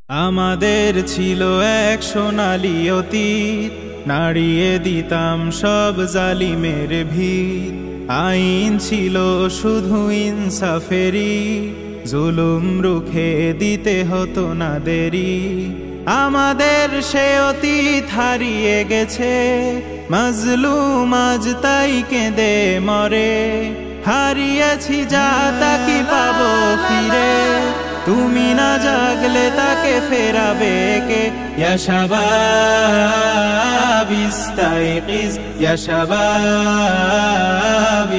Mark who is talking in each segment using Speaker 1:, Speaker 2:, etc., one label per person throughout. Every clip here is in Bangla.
Speaker 1: আমাদের ছিল এক সোনালী অতীত, নাড়িয়ে দিতাম সব জালিমের ভিত। আইন ছিল শুধু ইনসাফেরই, জুলুম রুখে দিতে হতো না দেরি। আমাদের সে অতীত হারিয়ে গেছে, মাজলুম আজ তাই কেঁদে মরে। হারিয়েছি যা তা কি পাবো ফিরে, তুমি না জাগলে তাকে ফেরাবে কে? ইয়া শাবাব ইস্তাইকিজ, ইয়া শাবাব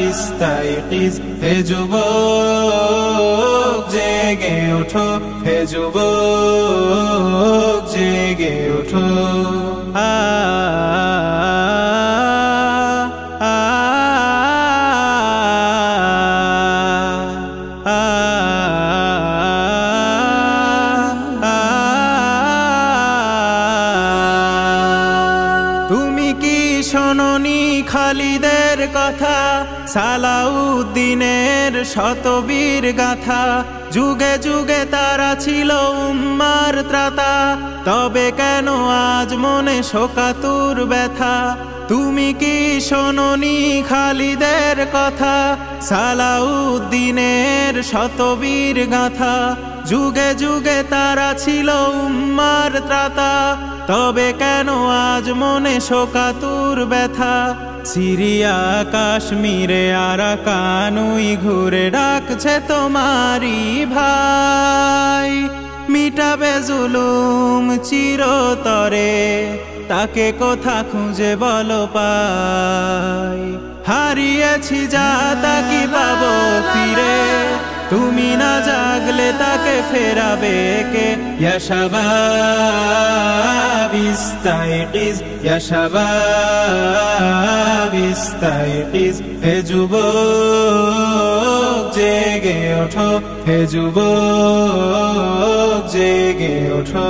Speaker 1: ইস্তাইকিজ। হে যুবক জেগে ওঠো, হে যুবক জেগে ওঠো। শোনোনি খালিদের কথা, সালাউদ্দিনের শতবীর গাথা। যুগে যুগে তারা ছিল উম্মার ত্রাতা, তবে কেন আজ মনে শোকাতুর ব্যথা? তুমি কি শোনোনি খালিদের কথা, সালাউদ্দিনের শতবীর গাথা। যুগে যুগে তারা ছিল উম্মার ত্রাতা, তবে কেন আজ মনে শোকাতুর ব্যথা? সিরিয়া কাশ্মীরে আরাকান ঘুরে ডাকছে তোমারি ভাই। মিটাবে জুলুম চিরতরে, তাকে কোথা খুঁজে বলো পাই? হারিয়েছি যা তা কি পাবো ফিরে, তুমি না জাগলে তাকে ফেরাবে কে? ইয়া শাবাব ইস্তাইকিজ, ইয়া শাবাব ইস্তাইকিজ। হে যুবক জেগে ওঠো, হে যুবক জেগে ওঠো।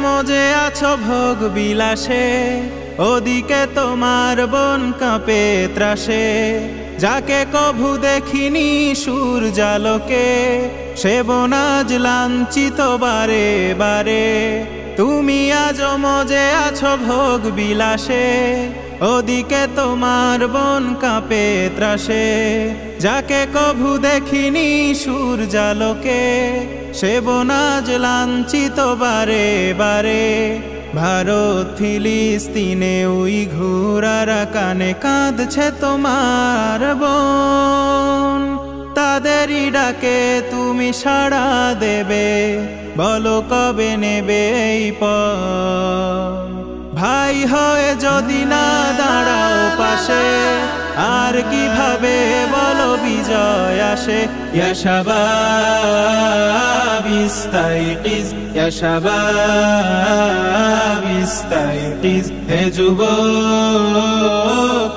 Speaker 1: মজে আছো ভোগ বিলাসে, ওদিকে তোমার বোন কাঁপে ত্রাসে। যাকে কভু দেখিনি সূর্যালোকে, সে বোন আজ লাঞ্ছিত বারে বারে। তুমি আজ মজে আছো ভোগ বিলাসে, ওদিকে তোমার বোন কাঁপে ত্রাসে। যাকে কভু দেখিনি সূর্যালোকে, সে বোন আজ লাঞ্ছিত বারে বারে। ভারত ফিলিস্তিনে উইঘুর আরাকানে কাঁদছে তোমার বোন। তাদেরই ডাকে তুমি সাড়া দেবে, বলো কবে নেবে এই পণ? ভাই হয়ে যদি না দাঁড়াও পাশে, আর কিভাবে বলো বিজয় আসে? ইয়া শাবাব ইস্তাইকিজ, ইয়া শাবাব ইস্তাইকিজ। হে যুবক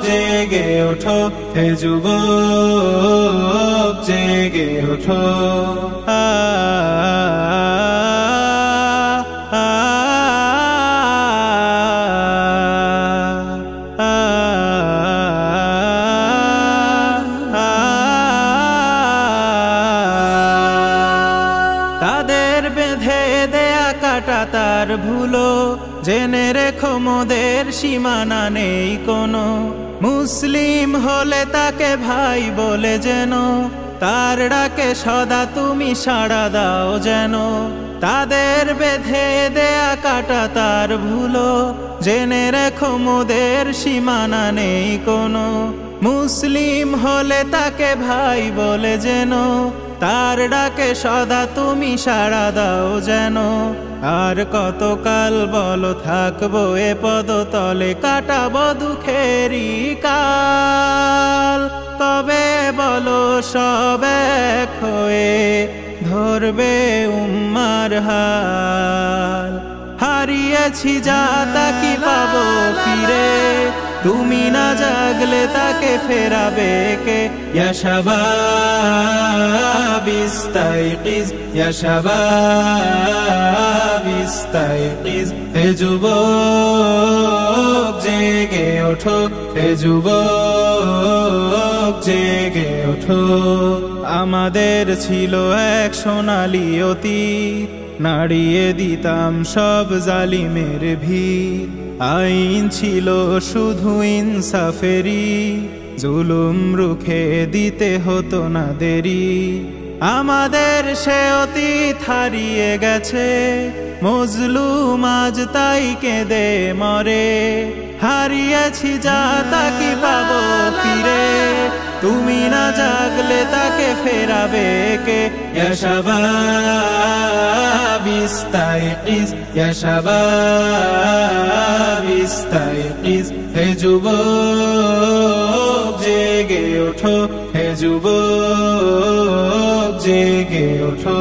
Speaker 1: জেগে ওঠো, হে যুবক জেগে ওঠো। তাদের বেঁধে দেয়া কাটা তার ভুলো, জেনে রেখো মোদের সীমানা নেই কোনো। মুসলিম হলে তাকে ভাই বলে যেন, তার ডাকে সদা তুমি সাড়া দাও যেন। তাদের বেঁধে দেয়া কাটা তার ভুলো, জেনে রেখো মোদের সীমানা নেই কোনো। মুসলিম হলে তাকে ভাই বলে যেন, তার ডাকে সদা তুমি সাড়া দাও যেন। আর কতকাল বলো থাকবো এ পদতলে, কাটাবো দুঃখেরই কাল। তবে বলো সব এক হয়ে ধরবে উম্মার হাল। হারিয়েছি যা তা কি পাবো ফিরে, তুমি না জাগলে তাকে ফেরাবে কে? ইয়া শাবাব ইস্তাইকিজ, ইয়া শাবাব ইস্তাইকিজ। হে যুবক জেগে ওঠো, হে যুবক জেগে ওঠো। আমাদের ছিল এক সোনালী অতীত, নাড়িয়ে দিতাম সব জালিমের ভিড়। আইন ছিল শুধু ইনসাফেরই, জুলুম রুখে দিতে হতো না দেরি। আমাদের সে অতীত হারিয়ে গেছে, মজলুম আজ তাই কেঁদে মরে। হারিয়েছি যা তা কি পাবো ফিরে? তুমি না জাগলে তাকে ফেরাবে কে? ইয়া শাবাব ইস্তাইকিজ, ইয়া শাবাব ইস্তাইকিজ। হে যুবক জেগে ওঠো, হে যুবক জেগে ওঠো।